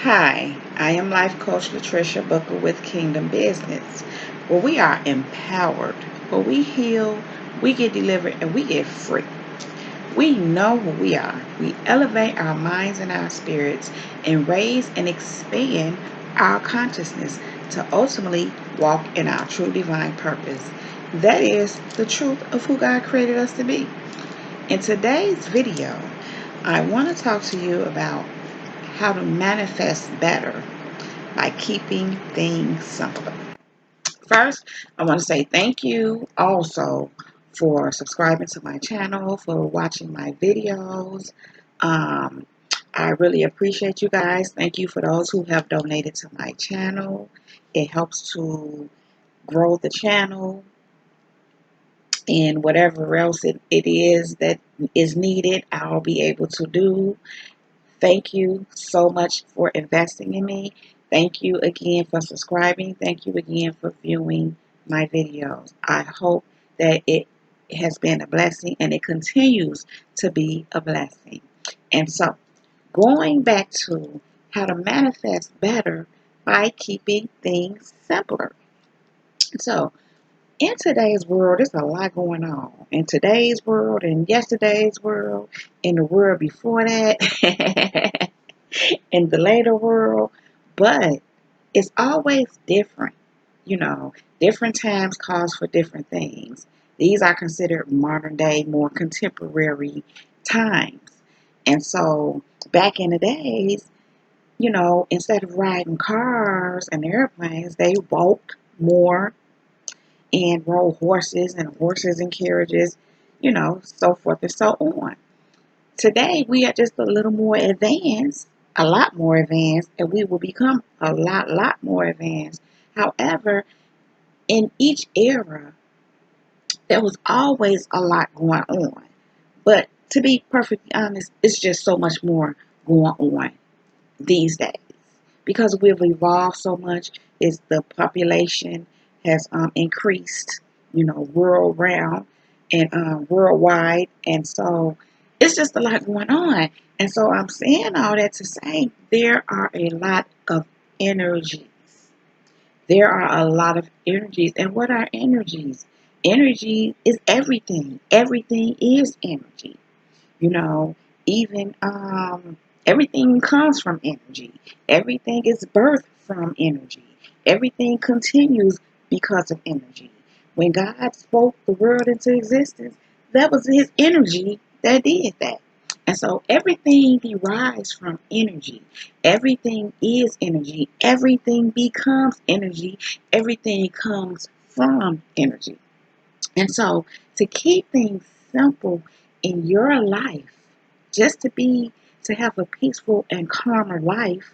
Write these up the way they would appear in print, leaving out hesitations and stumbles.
Hi, I am Life Coach Latricia Booker with Kingdom Business, where we are empowered, where we heal, we get delivered, and we get free. We know who we are. We elevate our minds and our spirits and raise and expand our consciousness to ultimately walk in our true divine purpose. That is the truth of who God created us to be. In today's video, I want to talk to you about how to manifest better by keeping things simple. First, I want to say thank you also for subscribing to my channel, for watching my videos. Um, I really appreciate you guys. Thank you for those who have donated to my channel. It helps to grow the channel and whatever else it is that is needed, I'll be able to do. Thank you so much for investing in me. Thank you again for subscribing. Thank you again for viewing my videos. I hope that it has been a blessing and it continues to be a blessing. And so, going back to how to manifest better by keeping things simpler. So, in today's world, there's a lot going on. In today's world, in yesterday's world, in the world before that, in the later world, but it's always different. Different times calls for different things. These are considered modern day, more contemporary times. And so back in the days, instead of riding cars and airplanes, they walked more and rode horses and carriages, so forth and so on. Today, we are just a little more advanced, a lot more advanced, and we will become a lot more advanced. However, in each era, there was always a lot going on. But to be perfectly honest, it's just so much more going on these days because we've evolved so much. Is the population has increased, world round and worldwide, and so it's just a lot going on. And so I'm saying all that to say there are a lot of energies. There are a lot of energies, and what are energies? Energy is everything. Everything is energy. You know, even everything comes from energy. Everything is birthed from energy. Everything continues because of energy. When God spoke the world into existence, that was his energy that did that. And so everything derives from energy. Everything is energy. Everything becomes energy. Everything comes from energy. And so to keep things simple in your life, just to have a peaceful and calmer life,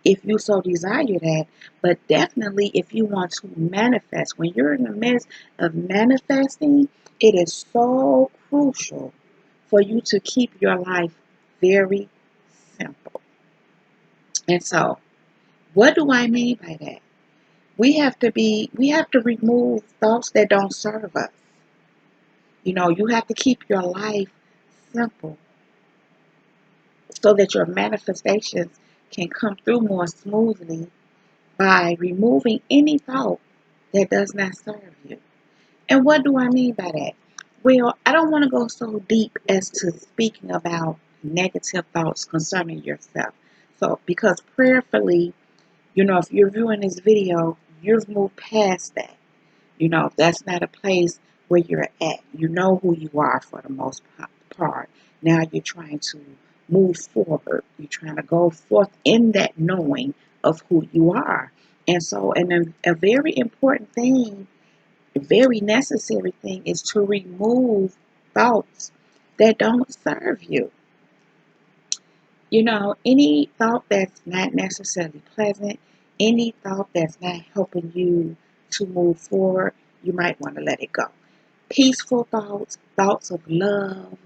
if you so desire that, but definitely if you want to manifest, when you're in the midst of manifesting, it is so crucial for you to keep your life very simple. And so, what do I mean by that? We have to remove thoughts that don't serve us. You have to keep your life simple so that your manifestations can come through more smoothly by removing any thought that does not serve you. And what do I mean by that? Well, I don't want to go so deep as to speaking about negative thoughts concerning yourself. So, because prayerfully, if you're viewing this video, you've moved past that. That's not a place where you're at. You know who you are for the most part. Now you're trying to move forward. You're trying to go forth in that knowing of who you are. And so, a very important thing, a very necessary thing is to remove thoughts that don't serve you. Any thought that's not necessarily pleasant, any thought that's not helping you to move forward, you might want to let it go. Peaceful thoughts, thoughts of love,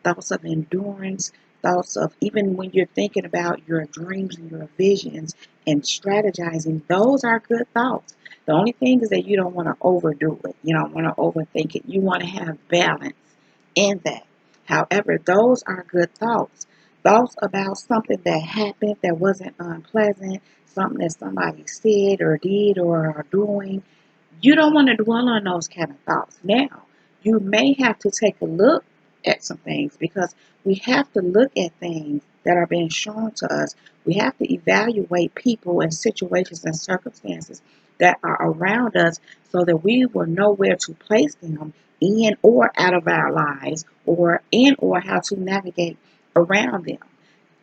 thoughts of endurance, thoughts of even when you're thinking about your dreams and your visions and strategizing, those are good thoughts. The only thing is that you don't want to overdo it. You don't want to overthink it. You want to have balance in that. However, those are good thoughts. thoughts about something that happened that wasn't unpleasant, something that somebody said or did or are doing. You don't want to dwell on those kind of thoughts. Now, you may have to take a look at some things because we have to look at things that are being shown to us. We have to evaluate people and situations and circumstances that are around us so that we will know where to place them in or out of our lives or in or how to navigate around them.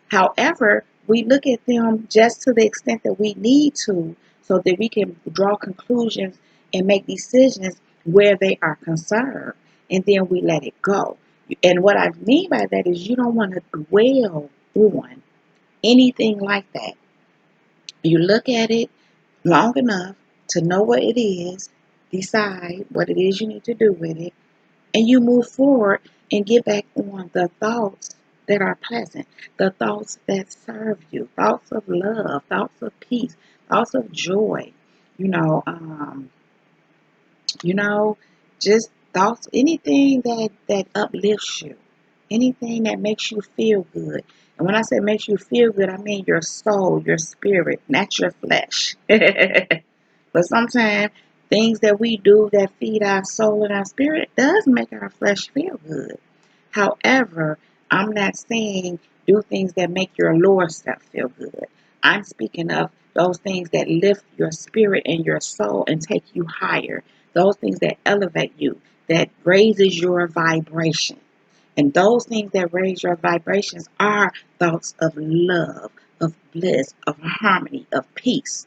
However, we look at them just to the extent that we need to so that we can draw conclusions and make decisions where they are concerned. And then we let it go. And what I mean by that is you don't want to dwell on anything like that. You look at it long enough to know what it is, decide what it is you need to do with it, and you move forward and get back on the thoughts that are pleasant, the thoughts that serve you, thoughts of love, thoughts of peace, thoughts of joy, you know, um, you know, just thoughts, anything that uplifts you, anything that makes you feel good. And when I say makes you feel good, I mean your soul, your spirit, not your flesh. But sometimes things that we do that feed our soul and our spirit does make our flesh feel good. However, I'm not saying do things that make your lower self feel good. I'm speaking of those things that lift your spirit and your soul and take you higher. Those things that elevate you, that raises your vibration. And those things that raise your vibrations are thoughts of love, of bliss, of harmony, of peace.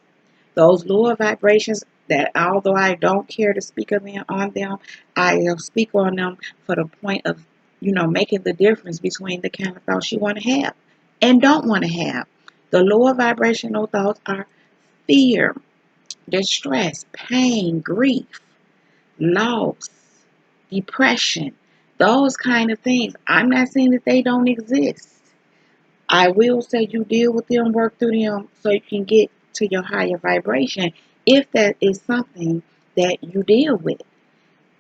Those lower vibrations that although I don't care to speak of them on them, I speak on them for the point of, making the difference between the kind of thoughts you want to have and don't want to have. The lower vibrational thoughts are fear, distress, pain, grief, loss, depression, those kind of things. I'm not saying that they don't exist. I will say you deal with them, work through them so you can get to your higher vibration if that is something that you deal with.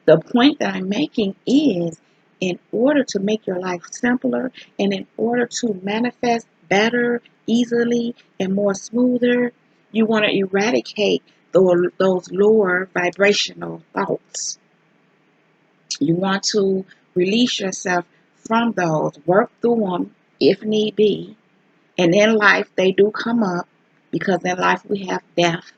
The point that I'm making is in order to make your life simpler and in order to manifest better, easily, and more smoother, you want to eradicate those lower vibrational thoughts. You want to release yourself from those, work through them if need be, and in life, they do come up because in life we have death.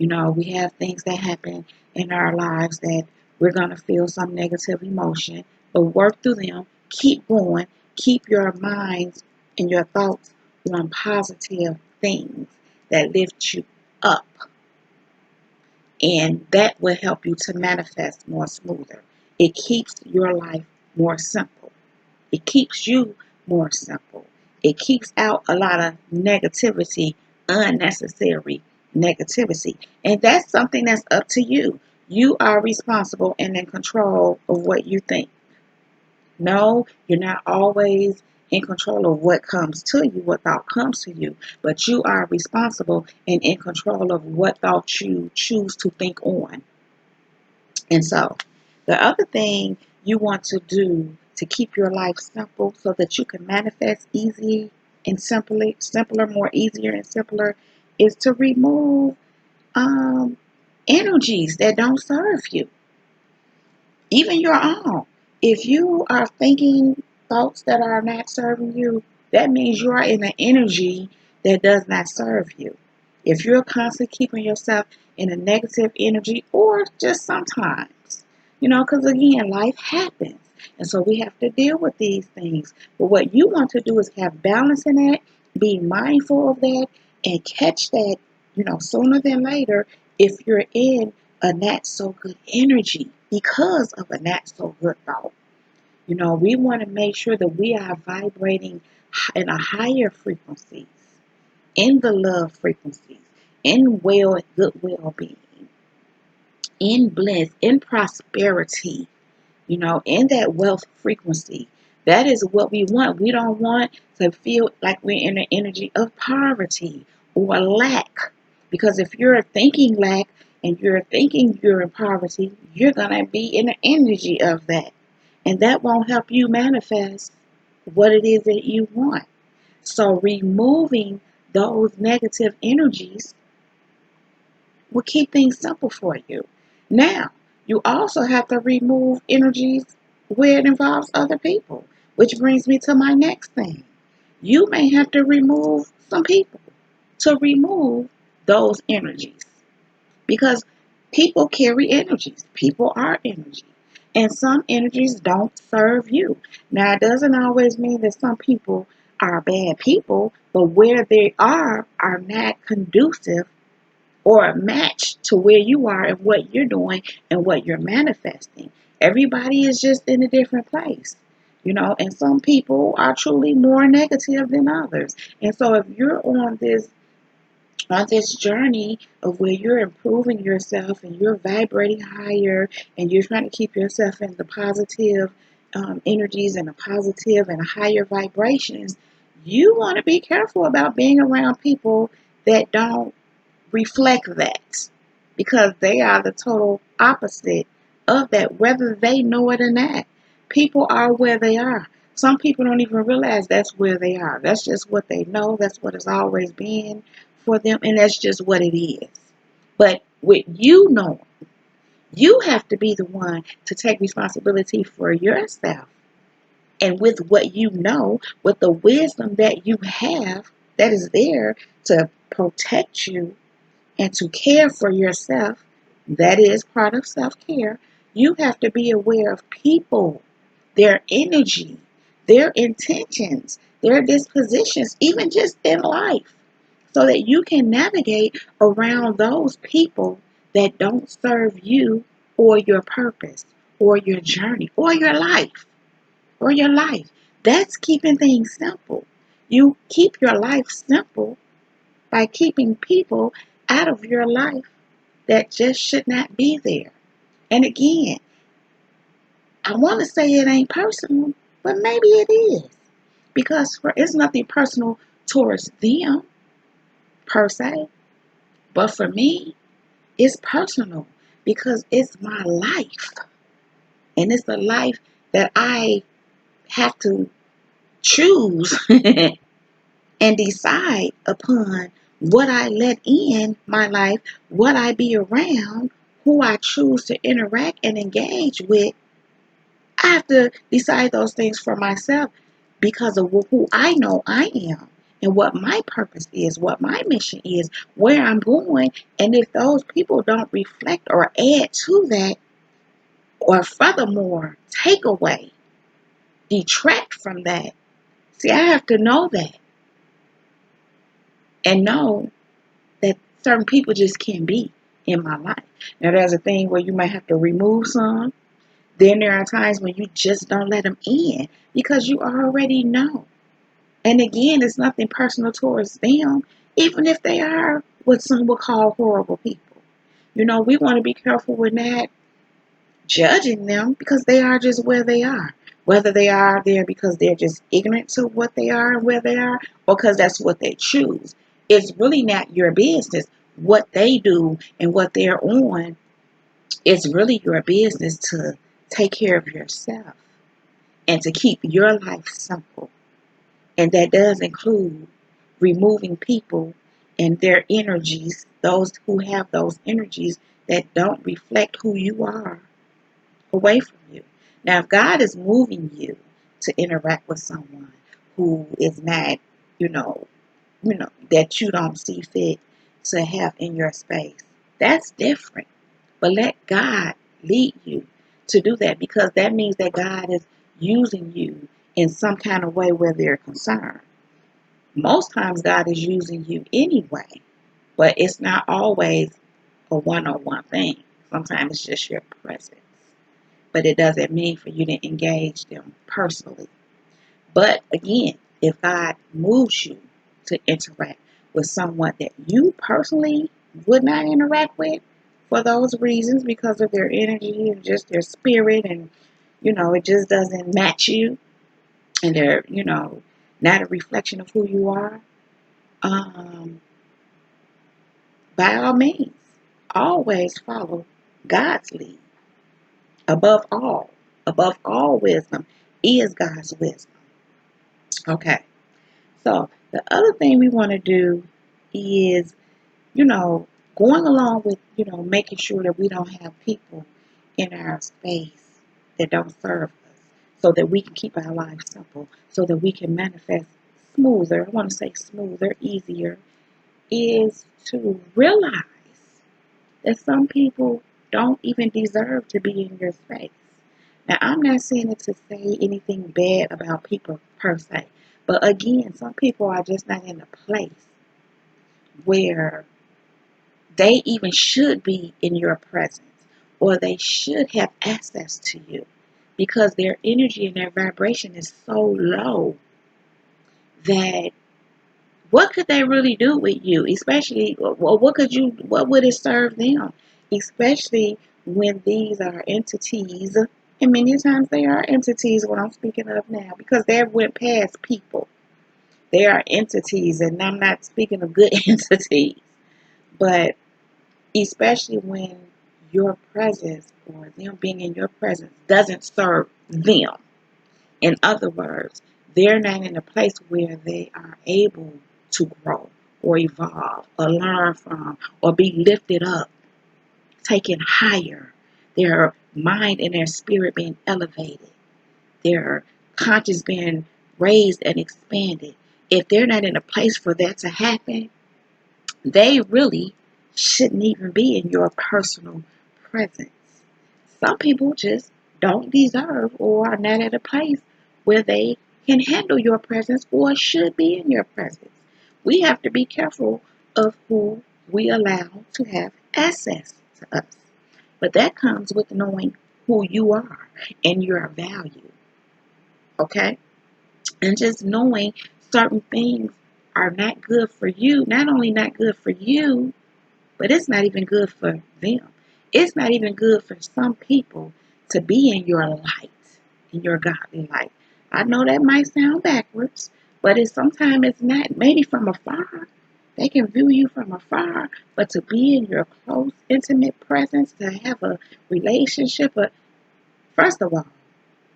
We have things that happen in our lives that we're going to feel some negative emotion, but work through them. Keep going. Keep your minds and your thoughts on positive things that lift you up, and that will help you to manifest more smoother. It keeps your life more simple. It keeps you more simple. It keeps out a lot of negativity, unnecessary negativity. And that's something that's up to you. You are responsible and in control of what you think. No, you're not always in control of what comes to you, what thought comes to you, but you are responsible and in control of what thought you choose to think on. And so, the other thing you want to do to keep your life simple so that you can manifest easy and simpler, more easier and simpler, is to remove um, energies that don't serve you, even your own. If you are thinking thoughts that are not serving you, that means you are in an energy that does not serve you. If you're constantly keeping yourself in a negative energy, or just sometimes, because again, life happens. And so we have to deal with these things. But what you want to do is have balance in that, be mindful of that, and catch that, sooner than later if you're in a not so good energy because of a not so good thought. We want to make sure that we are vibrating in a higher frequencies, in the love frequencies, in good well-being, in bliss, in prosperity, in that wealth frequency. That is what we want. We don't want to feel like we're in an energy of poverty or lack. Because if you're thinking lack and you're thinking you're in poverty, you're going to be in the energy of that. And that won't help you manifest what it is that you want. So removing those negative energies will keep things simple for you. Now, you also have to remove energies where it involves other people, which brings me to my next thing. You may have to remove some people to remove those energies because people carry energies. People are energy. And some energies don't serve you. Now, it doesn't always mean that some people are bad people, but where they are not conducive or a match to where you are and what you're doing and what you're manifesting. Everybody is just in a different place, and some people are truly more negative than others. And so if you're on this journey of where you're improving yourself and you're vibrating higher and you're trying to keep yourself in the positive energies and the positive and higher vibrations, you want to be careful about being around people that don't reflect that because they are the total opposite of that, whether they know it or not. People are where they are. Some people don't even realize that's where they are. That's just what they know. That's what it's always been for them, and that's just what it is. But with you knowing, you have to be the one to take responsibility for yourself. And with what you know, with the wisdom that you have that is there to protect you and to care for yourself, that is part of self-care, you have to be aware of people, their energy, their intentions, their dispositions, even just in life, so that you can navigate around those people that don't serve you or your purpose or your journey or your life. That's keeping things simple. You keep your life simple by keeping people out of your life that just should not be there. And again, I want to say it ain't personal, but maybe it is. Because it's nothing personal towards them, per se. But for me, it's personal because it's my life. And it's the life that I have to choose and decide upon what I let in my life, what I be around, who I choose to interact and engage with. I have to decide those things for myself because of who I know I am and what my purpose is, what my mission is, where I'm going. And if those people don't reflect or add to that, or furthermore, take away, detract from that, see, I have to know that and know that certain people just can't be in my life. Now, there's a thing where you might have to remove some. Then there are times when you just don't let them in because you already know. And again, it's nothing personal towards them, even if they are what some would call horrible people. We want to be careful with not judging them because they are just where they are. Whether they are there because they're just ignorant to what they are and where they are, or because that's what they choose. It's really not your business what they do and what they're on. It's really your business to take care of yourself and to keep your life simple. And that does include removing people and their energies, those who have those energies that don't reflect who you are, away from you. Now, if God is moving you to interact with someone who is not, you know, that you don't see fit to have in your space, that's different. But let God lead you to do that because that means that God is using you in some kind of way where they're concerned. Most times God is using you anyway, but it's not always a one-on-one thing. Sometimes it's just your presence. But it doesn't mean for you to engage them personally. But again, if God moves you to interact with someone that you personally would not interact with for those reasons because of their energy and just their spirit and it just doesn't match you and they're not a reflection of who you are, um, by all means, always follow God's lead. Above all wisdom is God's wisdom. Okay. So the other thing we want to do is, you know, going along with, making sure that we don't have people in our space that don't serve us so that we can keep our lives simple, so that we can manifest smoother. I want to say smoother, easier, is to realize that some people don't even deserve to be in your space. Now, I'm not saying it to say anything bad about people per se, but again, some people are just not in a place where they even should be in your presence or they should have access to you because their energy and their vibration is so low that what could they really do with you? Especially, well, what would it serve them? Especially when these are entities, and many times they are entities, what I'm speaking of now, because they went past people. They are entities, and I'm not speaking of good entities, but especially when your presence or them being in your presence doesn't serve them. In other words, they're not in a place where they are able to grow or evolve or learn from or be lifted up, taken higher. Their mind and their spirit being elevated, their conscious being raised and expanded. If they're not in a place for that to happen, they really shouldn't even be in your personal presence. Some people just don't deserve or are not at a place where they can handle your presence or should be in your presence. We have to be careful of who we allow to have access to us. But that comes with knowing who you are and your value, okay? And just knowing certain things are not good for you, not only not good for you, but it's not even good for them. It's not even good for some people to be in your light, in your godly light. I know that might sound backwards, but sometimes it's not. Maybe from afar, they can view you from afar, but to be in your close, intimate presence, to have a relationship, first of all,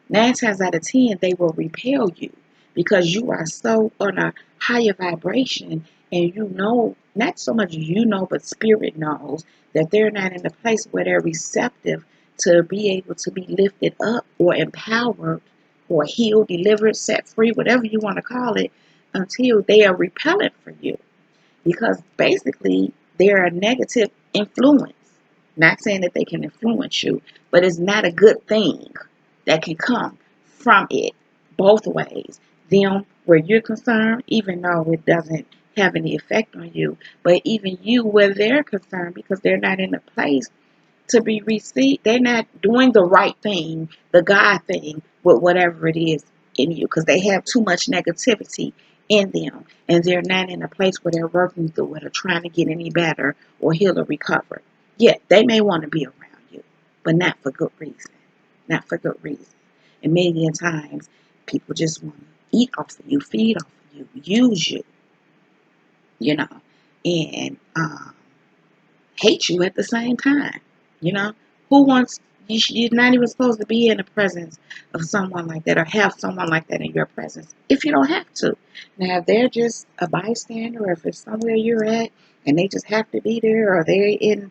9 times out of 10, they will repel you because you are so on a higher vibration and not so much but spirit knows that they're not in a place where they're receptive to be able to be lifted up or empowered or healed, delivered, set free, whatever you want to call it, until they are repellent for you because basically they're a negative influence. Not saying that they can influence you, but it's not a good thing that can come from it both ways. Them where you're concerned, even though it doesn't have any effect on you, but even you where they're concerned because they're not in a place to be received. They're not doing the right thing, the God thing, with whatever it is in you because they have too much negativity in them and they're not in a place where they're working through it or trying to get any better or heal or recover. Yeah, they may want to be around you, but not for good reason. Not for good reason. And many times people just want to eat off of you, feed off of you, use you, you know, and hate you at the same time. You know, who wants? You're not even supposed to be in the presence of someone like that or have someone like that in your presence if you don't have to. Now, if they're just a bystander or if it's somewhere you're at and they just have to be there or they're in,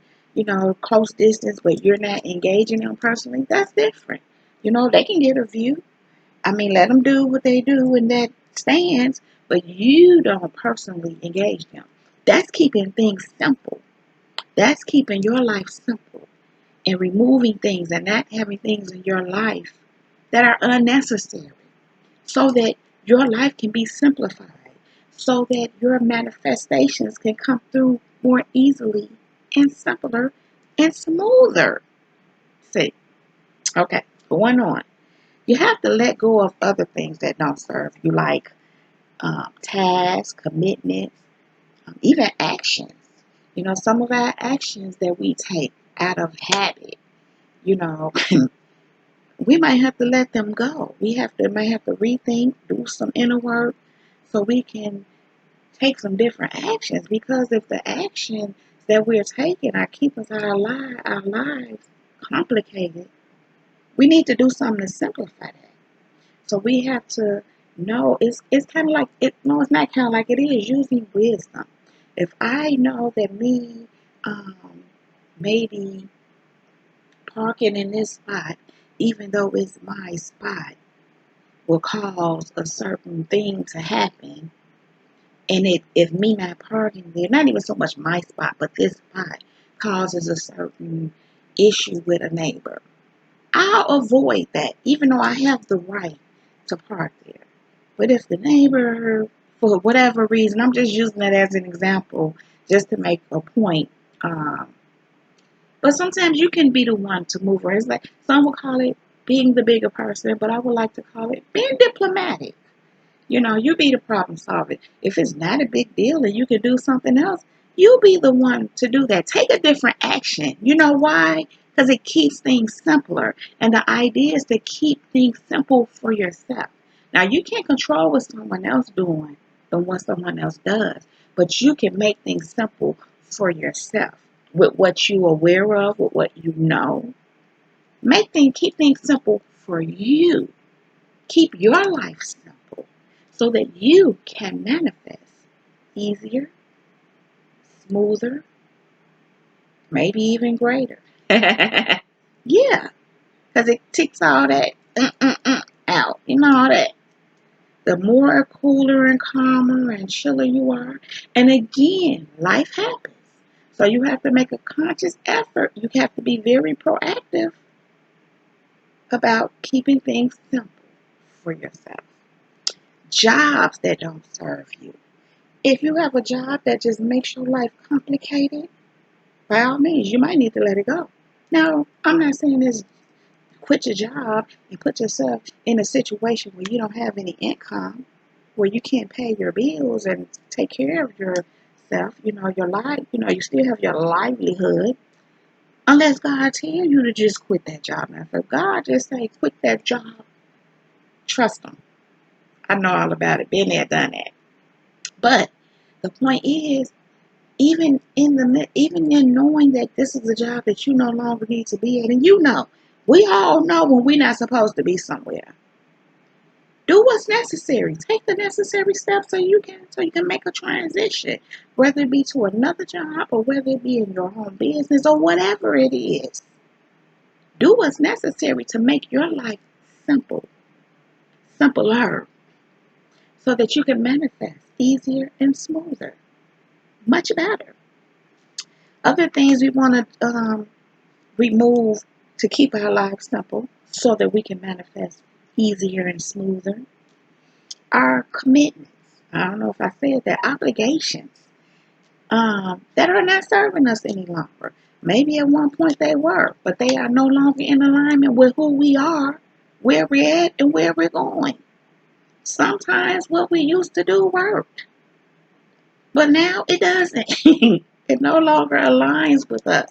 close distance but you're not engaging them personally, that's different. They can get a view. I mean, let them do what they do in that stance, but you don't personally engage them. That's keeping things simple. That's keeping your life simple and removing things and not having things in your life that are unnecessary so that your life can be simplified, so that your manifestations can come through more easily and simpler and smoother. See, okay, going on. You have to let go of other things that don't serve you, like tasks, commitments, even actions. Some of our actions that we take out of habit, you know, we might have to let them go. Might have to rethink, do some inner work so we can take some different actions. Because if the actions that we're taking are keeping our lives complicated, we need to do something to simplify that. So we have to No, it's kind of like it. No, it's not kind of like it is using wisdom. If I know that me, um, maybe parking in this spot, even though it's my spot, will cause a certain thing to happen, and if me not parking there, not even so much my spot, but this spot causes a certain issue with a neighbor, I'll avoid that, even though I have the right to park there. But if the neighbor, for whatever reason, I'm just using that as an example, just to make a point. Um, but sometimes you can be the one to move around. It's like some would call it being the bigger person, but I would like to call it being diplomatic. You be the problem solver. If it's not a big deal and you can do something else, you be the one to do that. Take a different action. You know why? Because it keeps things simpler. And the idea is to keep things simple for yourself. Now, you can't control what someone else doing than what someone else does, but you can make things simple for yourself with what you are aware of, with what you know. Keep things simple for you. Keep your life simple so that you can manifest easier, smoother, maybe even greater. Yeah, because it takes all that out. All that. The more cooler and calmer and chiller you are. And again, life happens. So you have to make a conscious effort. You have to be very proactive about keeping things simple for yourself. Jobs that don't serve you. If you have a job that just makes your life complicated, by all means, you might need to let it go. Now, I'm not saying this quit your job and put yourself in a situation where you don't have any income, where you can't pay your bills and take care of yourself, your life, you still have your livelihood, unless God tell you to just quit that job. Now, if God just say quit that job, trust him. I know all about it, been there, done that. But the point is, even in knowing that this is a job that you no longer need to be at, and we all know when we're not supposed to be somewhere. Do what's necessary. Take the necessary steps so you can make a transition, whether it be to another job or whether it be in your home business or whatever it is. Do what's necessary to make your life simple, simpler, so that you can manifest easier and smoother, much better. Other things we want to remove to keep our lives simple so that we can manifest easier and smoother are commitments. I don't know if I said that, obligations that are not serving us any longer. Maybe at one point they were, but they are no longer in alignment with who we are, where we're at, and where we're going. Sometimes what we used to do worked, but now it doesn't. It no longer aligns with us.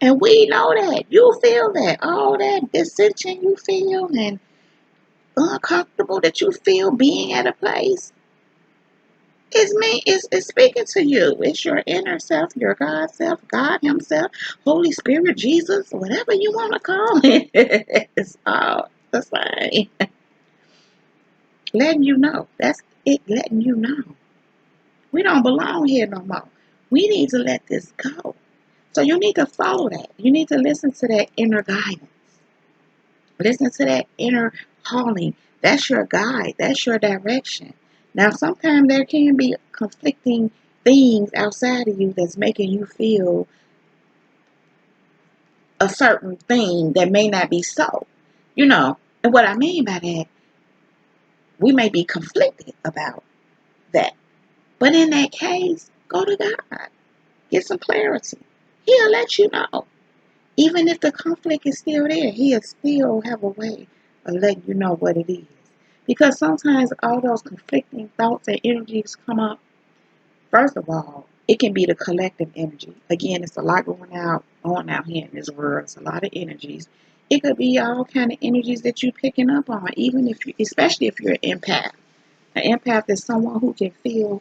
And we know that. You feel that. All that dissension you feel and uncomfortable that you feel being at a place. It's speaking to you. It's your inner self, your God self, God Himself, Holy Spirit, Jesus, whatever you want to call it. It's all the same. Letting you know. That's it, letting you know. We don't belong here no more. We need to let this go. So you need to follow that. You need to listen to that inner guidance. Listen to that inner calling. That's your guide. That's your direction. Now, sometimes there can be conflicting things outside of you that's making you feel a certain thing that may not be so. And what I mean by that, we may be conflicted about that. But in that case, go to God. Get some clarity. He'll let you know. Even if the conflict is still there, He'll still have a way of letting you know what it is. Because sometimes all those conflicting thoughts and energies come up. First of all, it can be the collective energy. Again, it's a lot on out here in this world. It's a lot of energies. It could be all kind of energies that you're picking up on, especially if you're an empath. An empath is someone who can feel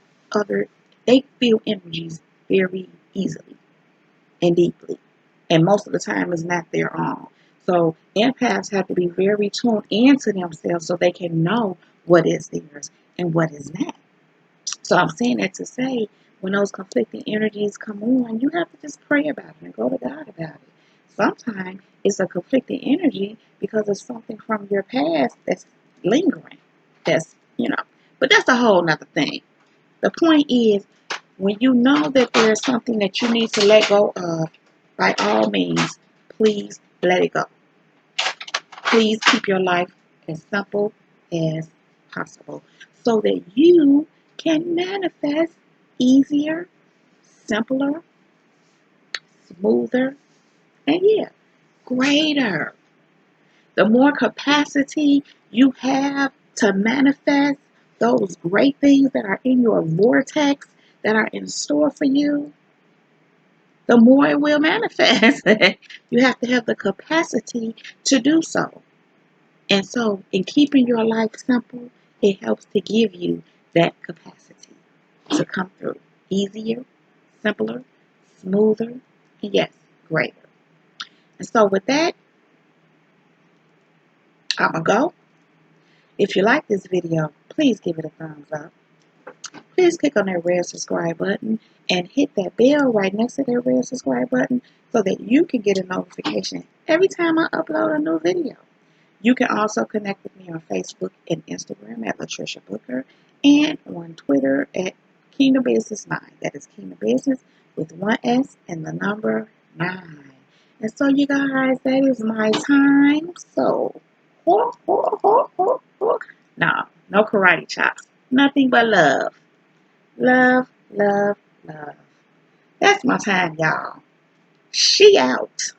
they feel energies very easily and deeply. And most of the time it's not their own. So empaths have to be very tuned into themselves so they can know what is theirs and what is not. So I'm saying that to say, when those conflicting energies come on, you have to just pray about it and go to God about it. Sometimes it's a conflicting energy because of something from your past that's lingering. But that's a whole nother thing. The point is, when you know that there's something that you need to let go of, by all means, please let it go. Please keep your life as simple as possible so that you can manifest easier, simpler, smoother, and greater. The more capacity you have to manifest those great things that are in your vortex, that are in store for you, the more it will manifest. You have to have the capacity to do so. And so, in keeping your life simple, it helps to give you that capacity to come through easier, simpler, smoother, and greater. And so, with that, I'm going to go. If you like this video, please give it a thumbs up. Please click on that red subscribe button and hit that bell right next to that red subscribe button so that you can get a notification every time I upload a new video. You can also connect with me on Facebook and Instagram at Latricia Booker and on Twitter at Kingdom Business 9. That is Kingdom Business with one S and the number 9. And so, you guys, that is my time. So, no karate chops. Nothing but love. Love, love, love. That's my time, y'all. She out.